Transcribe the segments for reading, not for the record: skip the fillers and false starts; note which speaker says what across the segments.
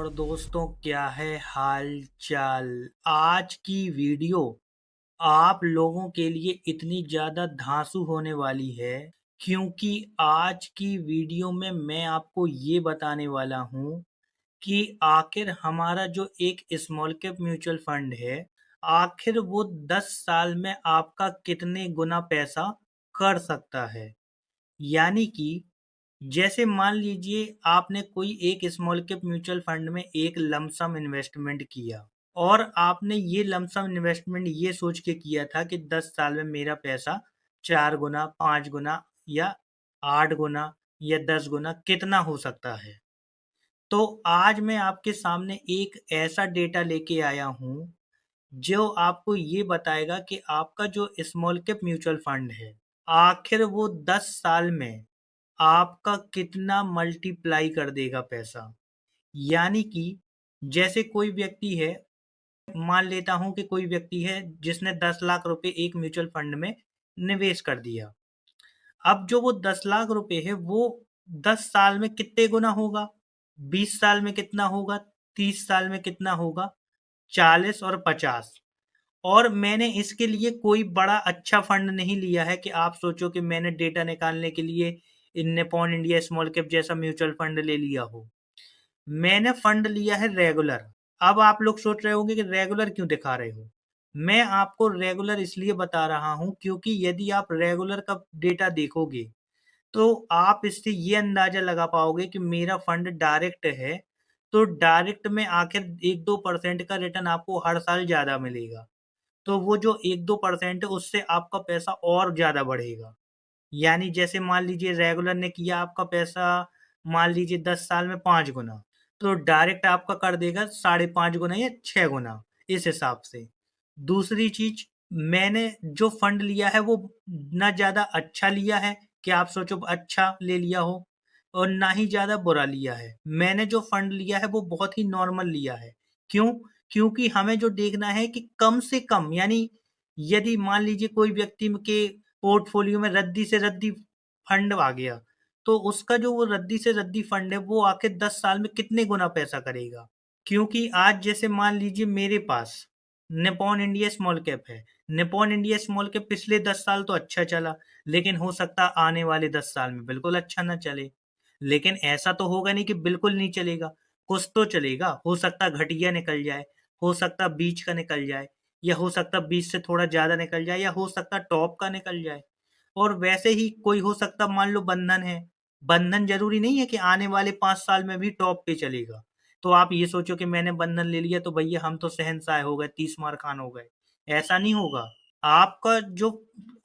Speaker 1: और दोस्तों, क्या है हाल चाल। आज की वीडियो आप लोगों के लिए इतनी ज़्यादा धांसू होने वाली है क्योंकि आज की वीडियो में मैं आपको ये बताने वाला हूँ कि आखिर हमारा जो एक स्मॉल कैप म्यूचुअल फंड है, आखिर वो 10 साल में आपका कितने गुना पैसा कर सकता है। यानी कि जैसे मान लीजिए आपने कोई एक स्मॉल कैप म्यूचुअल फंड में एक लमसम इन्वेस्टमेंट किया और आपने ये लमसम इन्वेस्टमेंट ये सोच के किया था कि 10 साल में मेरा पैसा 4 गुना, 5 गुना या 8 गुना या 10 गुना कितना हो सकता है। तो आज मैं आपके सामने एक ऐसा डेटा लेके आया हूँ जो आपको ये बताएगा कि आपका जो स्मॉल कैप म्यूचुअल फंड है, आखिर वो 10 साल में आपका कितना मल्टीप्लाई कर देगा पैसा। यानी कि जैसे कोई व्यक्ति है, मान लेता हूँ कि कोई व्यक्ति है जिसने 10 लाख रुपए एक म्यूचुअल फंड में निवेश कर दिया। अब जो वो 10 लाख रुपए है वो 10 साल में कितने गुना होगा, 20 साल में कितना होगा, 30 साल में कितना होगा, 40 और 50। और मैंने इसके लिए कोई बड़ा अच्छा फंड नहीं लिया है कि आप सोचो कि मैंने डेटा निकालने के लिए इन निपॉन इंडिया स्मॉल कैप जैसा म्यूचुअल फंड ले लिया हो। मैंने फंड लिया है रेगुलर। अब आप लोग सोच रहे होंगे कि रेगुलर क्यों दिखा रहे हो। मैं आपको रेगुलर इसलिए बता रहा हूं क्योंकि यदि आप रेगुलर का डेटा देखोगे तो आप इससे ये अंदाजा लगा पाओगे कि मेरा फंड डायरेक्ट है, तो डायरेक्ट में आखिर 1-2% का रिटर्न आपको हर साल ज़्यादा मिलेगा। तो वो जो 1-2% है उससे आपका पैसा और ज़्यादा बढ़ेगा। यानी जैसे मान लीजिए रेगुलर ने किया आपका पैसा, मान लीजिए 10 साल में 5 गुना, तो डायरेक्ट आपका कर देगा 5.5 गुना या 6 गुना, इस हिसाब से। दूसरी चीज़, मैंने जो फंड लिया है वो ना ज़्यादा अच्छा लिया है कि आप सोचो अच्छा ले लिया हो, और ना ही ज़्यादा बुरा लिया है। मैंने जो फंड लिया है वो बहुत ही नॉर्मल लिया है। क्यों? क्योंकि हमें जो देखना है कि कम से कम, यानी यदि मान लीजिए कोई व्यक्ति के पोर्टफोलियो में रद्दी से रद्दी फंड आ गया, तो उसका जो वो रद्दी से रद्दी फंड है वो आखिर 10 साल में कितने गुना पैसा करेगा। क्योंकि आज जैसे मान लीजिए मेरे पास निपॉन इंडिया स्मॉल कैप है। निपॉन इंडिया स्मॉल कैप पिछले 10 साल तो अच्छा चला, लेकिन हो सकता है आने वाले 10 साल में बिल्कुल अच्छा ना चले। लेकिन ऐसा तो होगा नहीं कि बिल्कुल नहीं चलेगा, कुछ तो चलेगा। हो सकता है घटिया निकल जाए, हो सकता है बीच का निकल जाए, या हो सकता है बीच से थोड़ा ज़्यादा निकल जाए, या हो सकता है टॉप का निकल जाए। और वैसे ही कोई हो सकता है, मान लो बंधन है, बंधन ज़रूरी नहीं है कि आने वाले 5 साल में भी टॉप पे चलेगा। तो आप ये सोचो कि मैंने बंधन ले लिया तो भैया हम तो शहंशाह हो गए, 30 मार खान हो गए। ऐसा नहीं होगा। आपका जो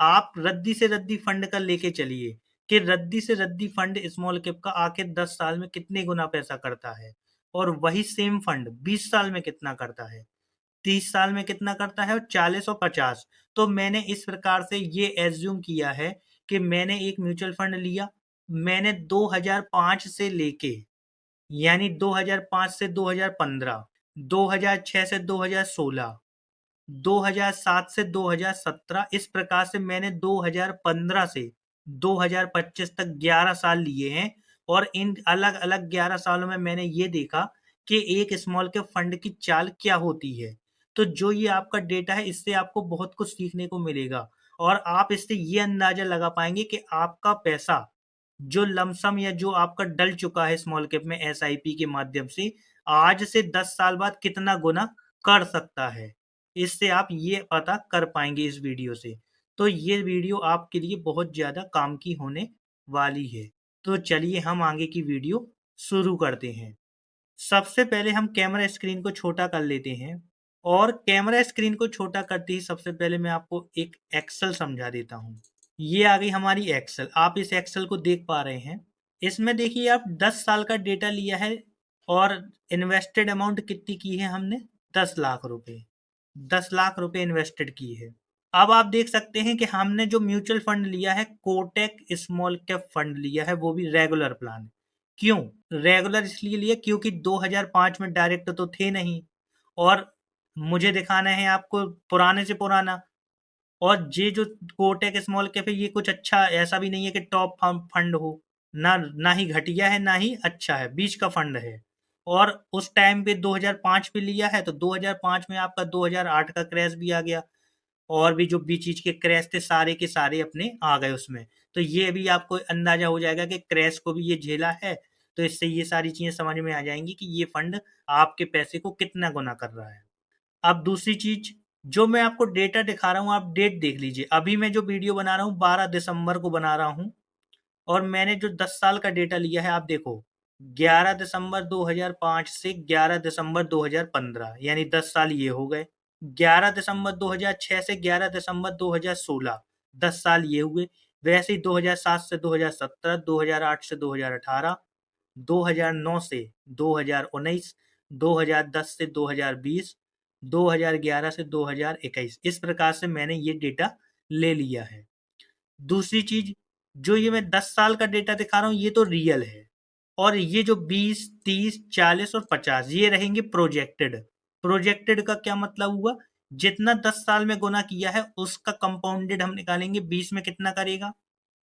Speaker 1: आप रद्दी से रद्दी फंड का लेके चलिए कि रद्दी से रद्दी फंड स्मॉल कैप का आखिर 10 साल में कितने गुना पैसा करता है, और वही सेम फंड 20 साल में कितना करता है, 30 साल में कितना करता है, और 40 और 50। तो मैंने इस प्रकार से ये एज्यूम किया है कि मैंने एक म्यूचुअल फंड लिया, मैंने 2005 से लेके, यानी 2005 से 2015, 2006 से 2016, 2007 से 2017, इस प्रकार से मैंने 2015 से 2025 तक 11 साल लिए हैं। और इन अलग-अलग 11 सालों में मैंने ये देखा कि एक स्मॉल कैप फंड की चाल क्या होती है। तो जो ये आपका डेटा है इससे आपको बहुत कुछ सीखने को मिलेगा, और आप इससे ये अंदाज़ा लगा पाएँगे कि आपका पैसा जो लमसम या जो आपका डल चुका है स्मॉल कैप में एसआईपी के माध्यम से, आज से 10 साल बाद कितना गुना कर सकता है। इससे आप ये पता कर पाएँगे इस वीडियो से। तो ये वीडियो आपके लिए बहुत ज़्यादा काम की होने वाली है। तो चलिए हम आगे की वीडियो शुरू करते हैं। सबसे पहले हम कैमरा स्क्रीन को छोटा कर लेते हैं, और कैमरा स्क्रीन को छोटा करते ही सबसे पहले मैं आपको एक एक्सेल समझा देता हूँ। ये आ गई हमारी एक्सेल। आप इस एक्सेल को देख पा रहे हैं। इसमें देखिए आप 10 साल का डेटा लिया है, और इन्वेस्टेड अमाउंट कितनी की है हमने, 10 लाख रुपए। 10 लाख रुपए इन्वेस्टेड की है। अब आप देख सकते हैं कि हमने जो म्यूचुअल फंड लिया है कोटक स्मॉल कैप फंड लिया है, वो भी रेगुलर प्लान। क्यों रेगुलर इसलिए लिया क्योंकि 2005 में डायरेक्ट तो थे नहीं, और मुझे दिखाना है आपको पुराने से पुराना। और ये जो कोटक स्मॉल कैप है ये कुछ अच्छा ऐसा भी नहीं है कि टॉप फंड हो, ना ना ही घटिया है ना ही अच्छा है, बीच का फंड है। और उस टाइम पे 2005 पे लिया है तो 2005 में आपका 2008 का क्रैश भी आ गया, और भी जो बीच बीच के क्रैश थे सारे के सारे अपने आ गए उसमें। तो ये भी आपको अंदाजा हो जाएगा कि क्रैश को भी ये झेला है। तो इससे ये सारी चीजें समझ में आ जाएंगी कि ये फंड आपके पैसे को कितना गुना कर रहा है। अब दूसरी चीज, जो मैं आपको डेटा दिखा रहा हूँ, आप डेट देख लीजिए। अभी मैं जो वीडियो बना रहा हूँ 12 दिसंबर को बना रहा हूँ, और मैंने जो 10 साल का डेटा लिया है आप देखो, 11 दिसंबर 2005 से 11 दिसंबर 2015, यानी 10 साल ये हो गए। 11 दिसंबर 2006 से 11 दिसंबर 2016, 10 साल ये हुए। वैसे ही 2007 से 2017, 2008 से 2018, 2009 से 2019, 2010 से 2020, 2011 से 2021, इस प्रकार से मैंने ये डेटा ले लिया है। दूसरी चीज, जो ये मैं 10 साल का डेटा दिखा रहा हूँ ये तो रियल है, और ये जो 20, 30, 40 और 50 ये रहेंगे प्रोजेक्टेड। प्रोजेक्टेड का क्या मतलब हुआ, जितना 10 साल में गुना किया है उसका कंपाउंडेड हम निकालेंगे। 20 में कितना करेगा,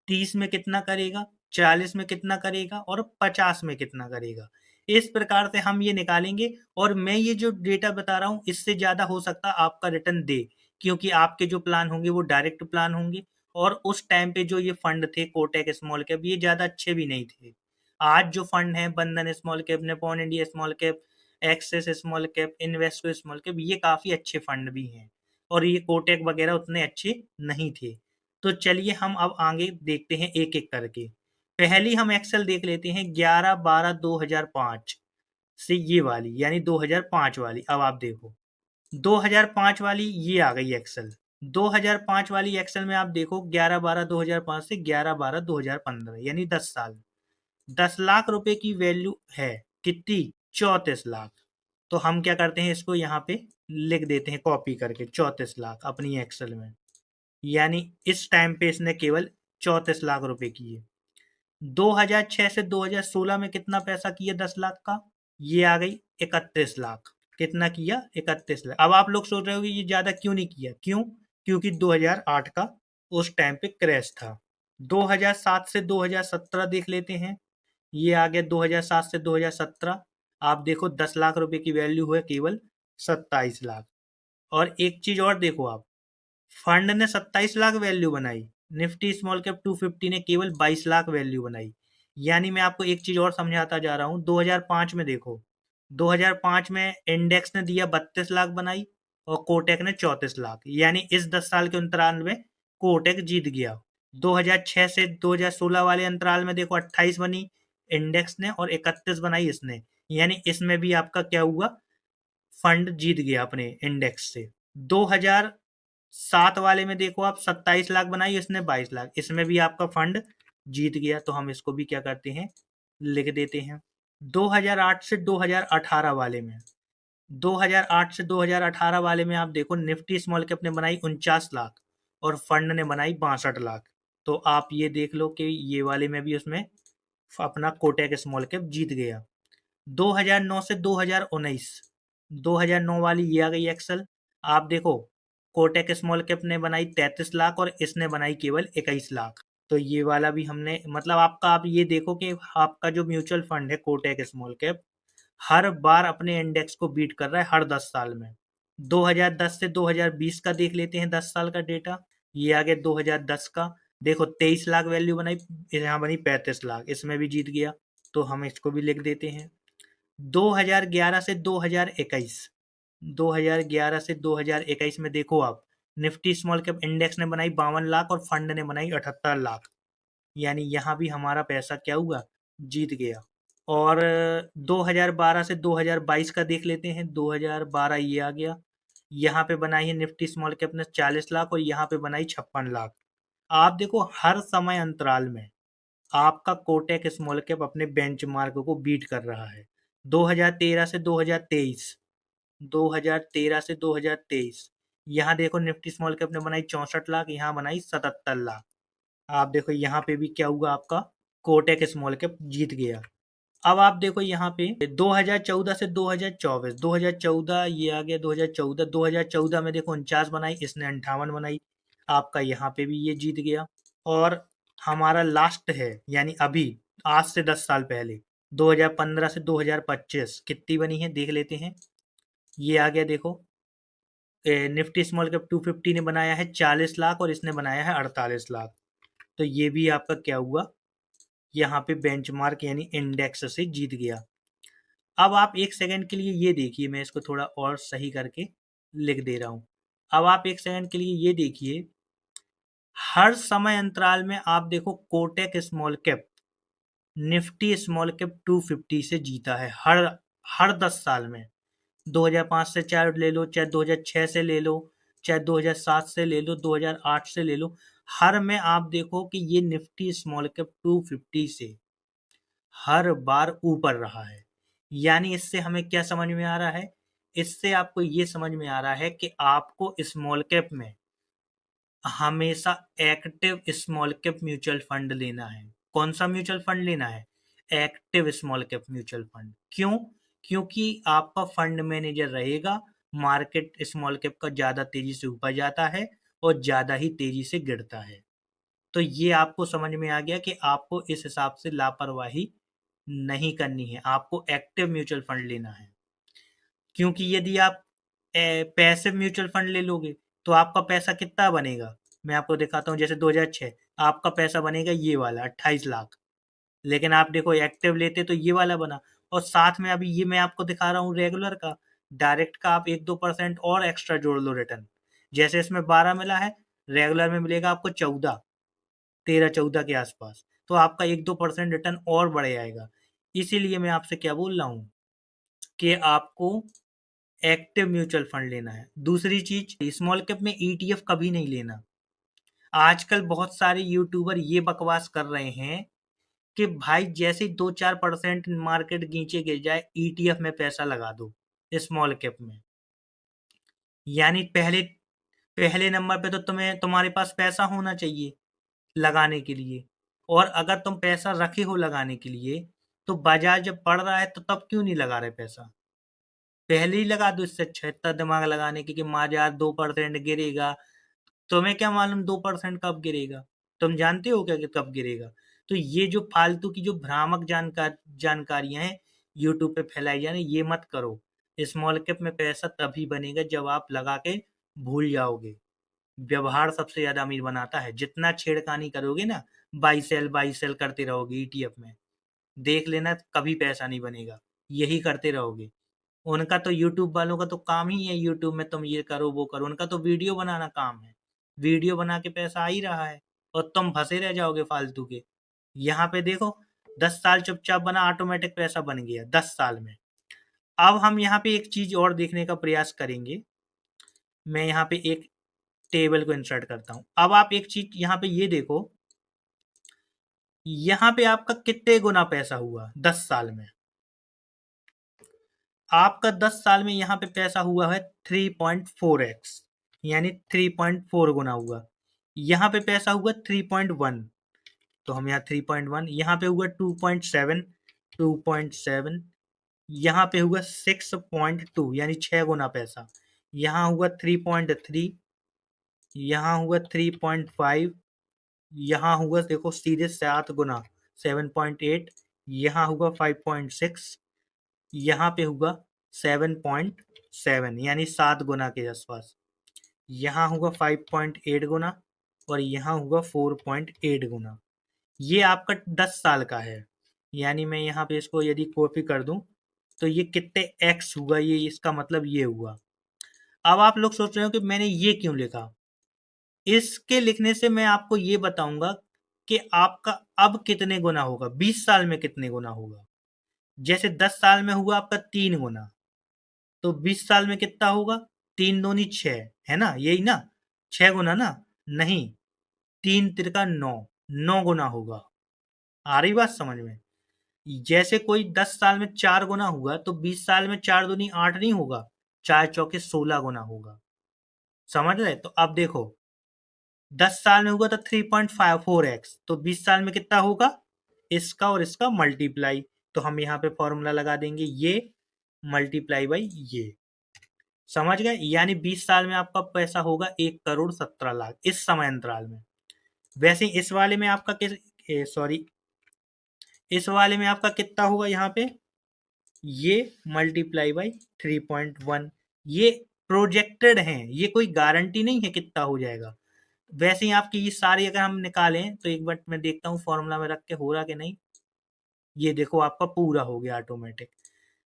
Speaker 1: 30 में कितना करेगा, 40 में कितना करेगा और 50 में कितना करेगा। इस प्रकार से हम ये निकालेंगे, और मैं ये जो डेटा बता रहा हूँ इससे ज़्यादा हो सकता है आपका रिटर्न दे, क्योंकि आपके जो प्लान होंगे वो डायरेक्ट प्लान होंगे। और उस टाइम पे जो ये फंड थे कोटक स्मॉल कैप, ये ज़्यादा अच्छे भी नहीं थे। आज जो फंड है Bandhan small cap, Nippon India small cap, Axis small cap, Invesco small cap, ये काफ़ी अच्छे फंड भी हैं, और ये कोटक वगैरह उतने अच्छे नहीं थे। तो चलिए हम अब आगे देखते हैं एक एक करके। पहली हम एक्सेल देख लेते हैं 11/12/2005 से, ये वाली यानी 2005 वाली। अब आप देखो 2005 वाली ये आ गई एक्सेल। 2005 वाली एक्सेल में आप देखो 11/12/2005 से 11/12/2015, यानी 10 साल। 10 लाख रुपए की वैल्यू है कितनी, 34 लाख। तो हम क्या करते हैं, इसको यहाँ पे लिख देते हैं कॉपी करके, 34 लाख अपनी एक्सेल में। यानी इस टाइम पे इसने केवल 34 लाख रुपए किए। 2006 से 2016 में कितना पैसा किया 10 लाख का, ये आ गई 31 लाख। कितना किया, 31 लाख। अब आप लोग सोच रहे हो कि ये ज्यादा क्यों नहीं किया, क्यों, क्योंकि 2008 का उस टाइम पे क्रैश था। 2007 से 2017 देख लेते हैं, ये आ गया 2007 से 2017। आप देखो 10 लाख रुपए की वैल्यू है केवल 27 लाख। और एक चीज और देखो आप, फंड ने 27 लाख वैल्यू बनाई, निफ्टी स्मॉल कैप 250 ने केवल 22 लाख वैल्यू बनाई। यानी मैं आपको एक चीज और समझाता जा रहा हूँ, 2005 में देखो, 2005 में इंडेक्स ने दिया 32 लाख बनाई, और कोटेक ने 34 लाख, यानी इस 10 साल के अंतराल में कोटेक जीत गया। 2006 से 2016 वाले अंतराल में देखो 28 बनी इंडेक्स ने, और 31 बनाई इसने, यानी इसमें भी आपका क्या हुआ, फंड जीत गया अपने इंडेक्स से। 2007 वाले में देखो आप 27 लाख बनाई, इसने 22 लाख, इसमें भी आपका फंड जीत गया। तो हम इसको भी क्या करते हैं, लिख देते हैं। 2008 से 2018 वाले में, 2008 से 2018 वाले में आप देखो निफ्टी स्मॉल कैप ने बनाई 49 लाख, और फंड ने बनाई 62 लाख। तो आप ये देख लो कि ये वाले में भी उसमें अपना कोटक स्मॉल कैप जीत गया। 2009 से 2019, 2009 वाली ये आ गई एक्सेल। आप देखो कोटक स्मॉल कैप ने बनाई 33 लाख, और इसने बनाई केवल 21 लाख। तो ये वाला भी हमने, मतलब आपका, आप ये देखो कि आपका जो म्यूचुअल फंड है कोटक स्मॉल कैप हर बार अपने इंडेक्स को बीट कर रहा है हर 10 साल में। 2010 से 2020 का देख लेते हैं 10 साल का डेटा। ये आ गया 2010 का, देखो 23 लाख वैल्यू बनाई, यहाँ बनी 35 लाख, इसमें भी जीत गया। तो हम इसको भी लिख देते हैं। 2011 से 2021, 2011 से 2021 में देखो आप, निफ्टी स्मॉल कैप इंडेक्स ने बनाई 52 लाख, और फंड ने बनाई 78 लाख, यानी यहाँ भी हमारा पैसा क्या हुआ, जीत गया। और 2012 से 2022 का देख लेते हैं। 2012 ये आ गया, यहाँ पे बनाई है निफ्टी स्मॉल कैप ने 40 लाख, और यहाँ पे बनाई 56 लाख। आप देखो हर समय अंतराल में आपका कोटक स्मॉल कैप अपने बेंचमार्क को बीट कर रहा है। 2013 से 2023, 2013 से 2023, यहाँ देखो निफ्टी स्मॉल कैप ने बनाई 64 लाख, यहाँ बनाई 77 लाख। आप देखो यहाँ पे भी क्या हुआ, आपका कोटक स्मॉल कैप जीत गया। अब आप देखो यहाँ पे 2014 से 2024, 2014 ये आ गया, 2014, 2014 में देखो 49 बनाई, इसने 58 बनाई, आपका यहाँ पे भी ये जीत गया। और हमारा लास्ट है, यानी अभी आज से 10 साल पहले, 2015 से 2025 कितनी बनी है देख लेते हैं। ये आ गया देखो, निफ्टी स्मॉल कैप 250 ने बनाया है 40 लाख और इसने बनाया है 48 लाख। तो ये भी आपका क्या हुआ, यहाँ पे बेंचमार्क यानी इंडेक्स से जीत गया। अब आप एक सेकंड के लिए ये देखिए, मैं इसको थोड़ा और सही करके लिख दे रहा हूँ। अब आप एक सेकंड के लिए ये देखिए, हर समय अंतराल में आप देखो Kotak small cap Nifty small cap 250 से जीता है हर हर 10 साल में। 2005 से चाहे ले लो, चाहे 2006 से ले लो, चाहे 2007 से ले लो, 2008 से ले लो, हर में आप देखो कि ये निफ्टी स्मॉल कैप 250 से हर बार ऊपर रहा है। यानी इससे हमें क्या समझ में आ रहा है, इससे आपको ये समझ में आ रहा है कि आपको स्मॉल कैप में हमेशा active small cap mutual fund लेना है। कौन सा म्यूचुअल फंड लेना है? Active small cap mutual fund. क्यों? क्योंकि आपका फंड मैनेजर रहेगा, मार्केट स्मॉल कैप का ज़्यादा तेजी से ऊपर जाता है और ज़्यादा ही तेजी से गिरता है। तो ये आपको समझ में आ गया कि आपको इस हिसाब से लापरवाही नहीं करनी है, आपको एक्टिव म्यूचुअल फंड लेना है। क्योंकि यदि आप पैसिव म्यूचुअल फंड ले लोगे तो आपका पैसा कितना बनेगा, मैं आपको दिखाता हूँ। जैसे 2006 आपका पैसा बनेगा ये वाला 28 लाख, लेकिन आप देखो एक्टिव लेते तो ये वाला बना। और साथ में अभी ये मैं आपको दिखा रहा हूँ रेगुलर का, डायरेक्ट का आप 1-2% और एक्स्ट्रा जोड़ लो रिटर्न। जैसे इसमें 12 मिला है, रेगुलर में मिलेगा आपको 14, 13-14 के आसपास। तो आपका 1-2% रिटर्न और बढ़ जाएगा। इसीलिए मैं आपसे क्या बोल रहा हूँ कि आपको एक्टिव म्यूचुअल फंड लेना है। दूसरी चीज, स्मॉल कैप में ईटीएफ कभी नहीं लेना। आजकल बहुत सारे यूट्यूबर ये बकवास कर रहे हैं कि भाई जैसे 2-4% मार्केट नीचे गिर जाए ईटीएफ में पैसा लगा दो स्मॉल कैप में। यानी पहले पहले नंबर पे तो तुम्हारे पास पैसा होना चाहिए लगाने के लिए। और अगर तुम पैसा रखे हो लगाने के लिए तो बाजार जब बढ़ रहा है तो तब क्यों नहीं लगा रहे पैसा? पहले ही लगा दो। इससे अच्छा इतना दिमाग लगाने की कि बाजार 2% गिरेगा, तुम्हें क्या मालूम 2% कब गिरेगा? तुम जानते हो क्या कि कब गिरेगा? तो ये जो फालतू की जो भ्रामक जानकारियां हैं यूट्यूब पे फैलाई जा रही, ये मत करो। स्मॉल कैप में पैसा तभी बनेगा जब आप लगा के भूल जाओगे। व्यवहार सबसे ज्यादा अमीर बनाता है। जितना छेड़खानी करोगे ना, बाई सेल करते रहोगे ईटीएफ में, देख लेना कभी पैसा नहीं बनेगा। यही करते रहोगे। उनका तो यूट्यूब वालों का तो काम ही है, यूट्यूब में तुम ये करो वो करो, उनका तो वीडियो बनाना काम है। वीडियो बना के पैसा आ ही रहा है और तुम फंसे रह जाओगे फालतू के। यहाँ पे देखो, 10 साल चुपचाप बना, ऑटोमेटिक पैसा बन गया 10 साल में। अब हम यहाँ पे एक चीज और देखने का प्रयास करेंगे। मैं यहाँ पे एक टेबल को इंसर्ट करता हूँ। अब आप एक चीज यहाँ पे ये देखो, यहाँ पे आपका कितने गुना पैसा हुआ 10 साल में। आपका 10 साल में यहाँ पे पैसा हुआ है 3.4x, यानी 3.4 गुना हुआ। यहाँ पे पैसा हुआ 3.1, तो हम यहाँ 3.1, यहाँ पे हुआ 2.7, 2.7, यहाँ पे हुआ 6.2 यानी 6 गुना पैसा। यहाँ हुआ 3.3, यहाँ हुआ 3.5, यहाँ हुआ देखो सीधे 7 गुना 7.8, यहाँ हुआ 5.6, यहाँ पे हुआ 7.7 यानी 7 गुना के आसपास। यहाँ हुआ 5.8 गुना और यहाँ हुआ 4.8 गुना। ये आपका 10 साल का है। यानी मैं यहाँ पे इसको यदि कॉपी कर दूं तो ये कितने एक्स हुआ, ये इसका मतलब ये हुआ। अब आप लोग सोच रहे हो कि मैंने ये क्यों लिखा। इसके लिखने से मैं आपको ये बताऊंगा कि आपका अब कितने गुना होगा, 20 साल में कितने गुना होगा। जैसे 10 साल में हुआ आपका 3 गुना, तो 20 साल में कितना होगा? 3 दूनी 6, है ना, यही ना, 6 गुना ना, नहीं, 3 तिरका 9, 9 गुना होगा। आ रही बात समझ में? जैसे कोई 10 साल में 4 गुना हुआ तो 20 साल में 4 दूनी 8 नहीं होगा, 4 चौके 16 गुना होगा। समझ रहे? तो अब देखो, 10 साल में हुआ तो 3.54x, तो 20 साल में कितना होगा? इसका और इसका मल्टीप्लाई। तो हम यहाँ पे फॉर्मूला लगा देंगे, ये मल्टीप्लाई बाई ये। समझ गए? यानी 20 साल में आपका पैसा होगा 1,17,00,000 इस समय अंतराल में। वैसे इस वाले में आपका किस, सॉरी, इस वाले में आपका कितना होगा यहाँ पे, ये मल्टीप्लाई बाई 3.1। ये प्रोजेक्टेड हैं, ये कोई गारंटी नहीं है कितना हो जाएगा। वैसे ही आपकी ये सारी अगर हम निकालें तो एक बार मैं देखता हूँ फॉर्मूला में रख के हो रहा कि नहीं। ये देखो आपका पूरा हो गया ऑटोमेटिक।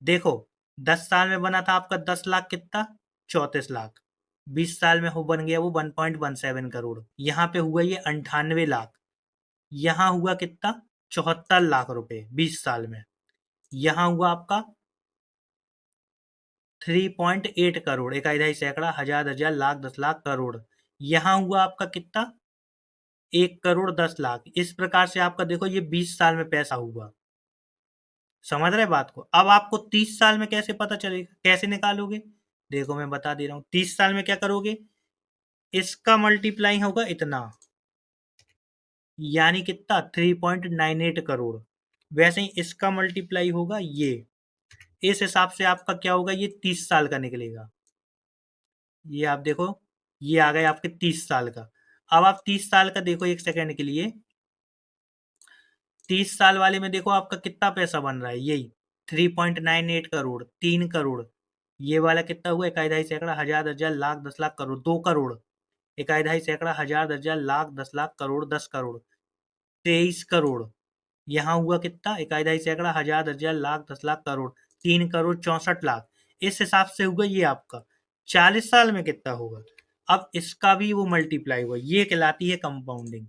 Speaker 1: देखो 10 साल में बना था आपका 10 लाख कितना, 34 लाख। 20 साल में हो बन गया वो 1.17 करोड़। यहाँ पे हुआ ये 98 लाख। यहाँ हुआ कितना, 74 लाख रुपए 20 साल में। यहाँ हुआ आपका 3.8 करोड़, इकाई दहाई सैकड़ा हजार हजार लाख 10 लाख करोड़। यहाँ हुआ आपका कितना, 1 करोड़ 10 लाख। इस प्रकार से आपका देखो ये 20 साल में पैसा हुआ। समझ रहे बात को। अब आपको 30 साल में कैसे पता चलेगा, कैसे निकालोगे, देखो मैं बता दे रहा हूँ। 30 साल में क्या करोगे, इसका मल्टीप्लाई होगा इतना, यानी कितना 3.98 करोड़। वैसे ही इसका मल्टीप्लाई होगा ये। इस हिसाब से आपका क्या होगा, ये 30 साल का निकलेगा। ये आप देखो, ये आ गए आपके 30 साल का। अब आप 30 साल का देखो एक सेकंड के लिए। 30 साल वाले में देखो आपका कितना पैसा बन रहा है, यही 3.98 करोड़, 3 करोड़। ये वाला कितना हुआ, इकाई दहाई सैकड़ा हजार हजार लाख 10 लाख करोड़, 2 करोड़। इकाई दहाई सैकड़ा हजार हजार लाख 10 लाख करोड़, 10 करोड़, 23 करोड़। यहाँ हुआ कितना, इकाई दहाई सैकड़ा हजार हजार लाख 10 लाख करोड़, 3 करोड़ 64 लाख। इस हिसाब से होगा ये आपका 40 साल में कितना होगा। अब इसका भी वो मल्टीप्लाई हुआ, ये कहलाती है कंपाउंडिंग।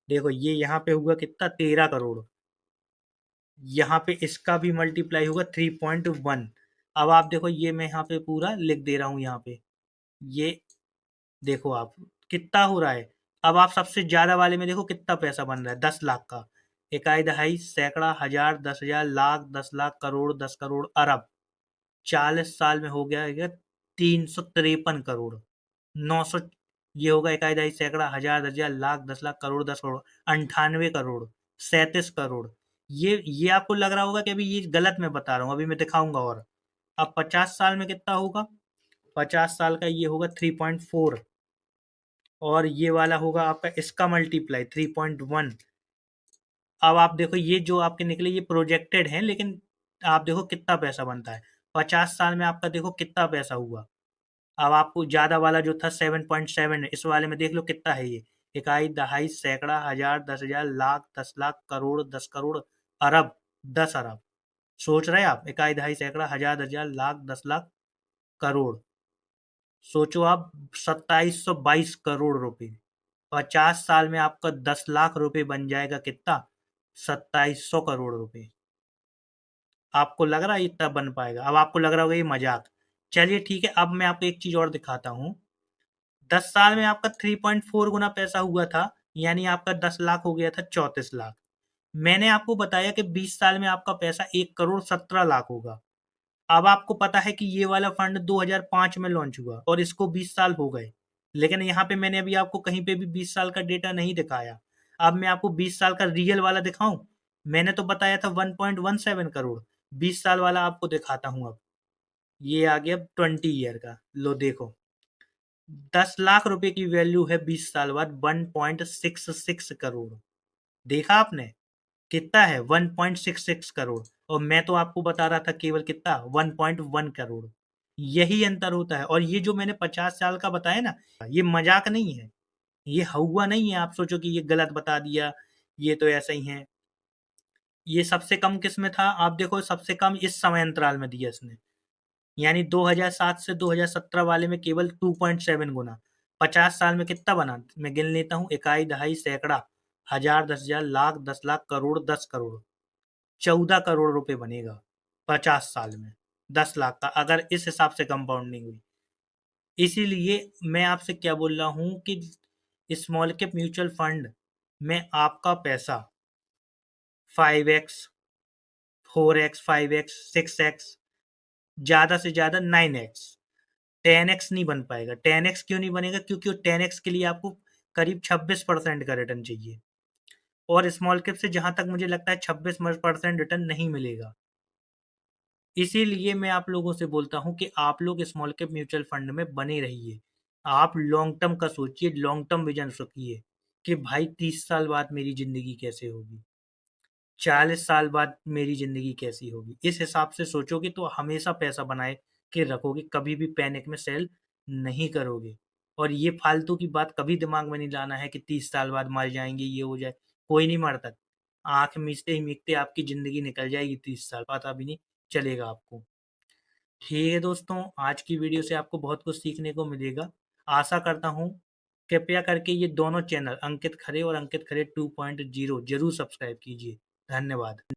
Speaker 1: देखो ये यहाँ पे हुआ कितना, 13 करोड़। यहाँ पे इसका भी मल्टीप्लाई होगा 3.1। अब आप देखो ये मैं यहाँ पे पूरा लिख दे रहा हूँ यहाँ पे। ये देखो आप कितना हो रहा है। अब आप सबसे ज्यादा वाले में देखो कितना पैसा बन रहा है, 10 लाख का। इकाई दहाई सैकड़ा हजार 10 हजार लाख 10 लाख करोड़, 10 करोड़ अरब। 40 साल में हो गया 353 करोड़, 900। ये होगा इकाई दहाई सैकड़ा हजार हजार लाख 10 लाख करोड़, 10 करोड़, 98 करोड़, 37 करोड़। ये आपको लग रहा होगा कि अभी ये गलत मैं बता रहा हूँ, अभी मैं दिखाऊंगा। और अब 50 साल में कितना होगा, 50 साल का ये होगा 3.4। और ये वाला होगा आपका इसका मल्टीप्लाई 3.1। अब आप देखो ये जो आपके निकले ये प्रोजेक्टेड हैं, लेकिन आप देखो कितना पैसा बनता है। 50 साल में आपका देखो कितना पैसा हुआ। अब आपको ज्यादा वाला जो था 7.7, इस वाले में देख लो कितना है ये। इकाई दहाई सैकड़ा हजार 10 हजार लाख 10 लाख करोड़, 10 करोड़ अरब, 10 अरब। सोच रहे आप, इकाई दहाई सैकड़ा हजार हजार लाख 10 लाख करोड़। सोचो आप, 2722 करोड़ रुपए। 50 साल में आपका 10 लाख रुपए बन जाएगा कितना, 2700 करोड़ रुपए। आपको लग रहा है इतना बन पाएगा, अब आपको लग रहा होगा ये मजाक। चलिए ठीक है, अब मैं आपको एक चीज और दिखाता हूँ। 10 साल में आपका 3.4 गुना पैसा हुआ था, यानी आपका 10 लाख हो गया था 34 लाख। मैंने आपको बताया कि 20 साल में आपका पैसा 1 करोड़ 17 लाख होगा। अब आपको पता है कि ये वाला फंड 2005 में लॉन्च हुआ और इसको 20 साल हो गए। लेकिन यहाँ पे मैंने अभी आपको कहीं पे भी 20 साल का डेटा नहीं दिखाया। अब मैं आपको 20 साल का रियल वाला दिखाऊं। मैंने तो बताया था 1.17 करोड़। 20 साल वाला आपको दिखाता हूँ अब। ये आ गया 20 ईयर का, लो देखो। 10 लाख रुपए की वैल्यू है 20 साल बाद 1.66 करोड़। देखा आपने, कितना है 1.66 करोड़। और मैं तो आपको बता रहा था केवल कितना, 1.1 करोड़। यही अंतर होता है। और ये जो मैंने 50 साल का बताया ना, ये मजाक नहीं है, ये हुआ नहीं है। आप सोचो कि ये गलत बता दिया, ये तो ऐसा ही है। ये सबसे कम किस में था, आप देखो सबसे कम इस समय अंतराल में दिया इसने, यानी 2007 से 2017 वाले में केवल 2.7 गुना। 50 साल में कितना बना, मैं गिन लेता हूँ। इकाई दहाई सैकड़ा हजार 10 हजार लाख 10 लाख करोड़, 10 करोड़, 14 करोड़ रुपए बनेगा 50 साल में। 10 लाख का अगर इस हिसाब से कंपाउंडिंग हुई। इसीलिए मैं आपसे क्या बोल रहा हूँ कि स्मॉल कैप म्यूचुअल फंड में आपका पैसा 5x, 4x, 5x, 6x, ज्यादा से ज्यादा 9x, 10x नहीं बन पाएगा। 10x क्यों नहीं बनेगा, क्योंकि 10x के लिए आपको करीब 26% का रिटर्न चाहिए। और स्मॉल कैप से जहां तक मुझे लगता है 26% रिटर्न नहीं मिलेगा। इसीलिए मैं आप लोगों से बोलता हूं कि आप लोग स्मॉल कैप म्यूचुअल फंड में बने रहिए। आप लॉन्ग टर्म का सोचिए, लॉन्ग टर्म विजन रखिए कि भाई 30 साल बाद मेरी जिंदगी कैसे होगी। 40 साल बाद मेरी ज़िंदगी कैसी होगी? इस हिसाब से सोचोगे तो हमेशा पैसा बनाए के रखोगे, कभी भी पैनिक में सेल नहीं करोगे। और ये फालतू की बात कभी दिमाग में नहीं लाना है कि 30 साल बाद मर जाएँगे, ये हो जाए, कोई नहीं मरता। आँख मीचते ही मीचते आपकी ज़िंदगी निकल जाएगी 30 साल, पता भी नहीं चलेगा आपको। ठीक है दोस्तों, आज की वीडियो से आपको बहुत कुछ सीखने को मिलेगा। आशा करता हूँ, कृपया करके ये दोनों चैनल अंकित खरे और अंकित खरे 2.0 ज़रूर सब्सक्राइब कीजिए। धन्यवाद।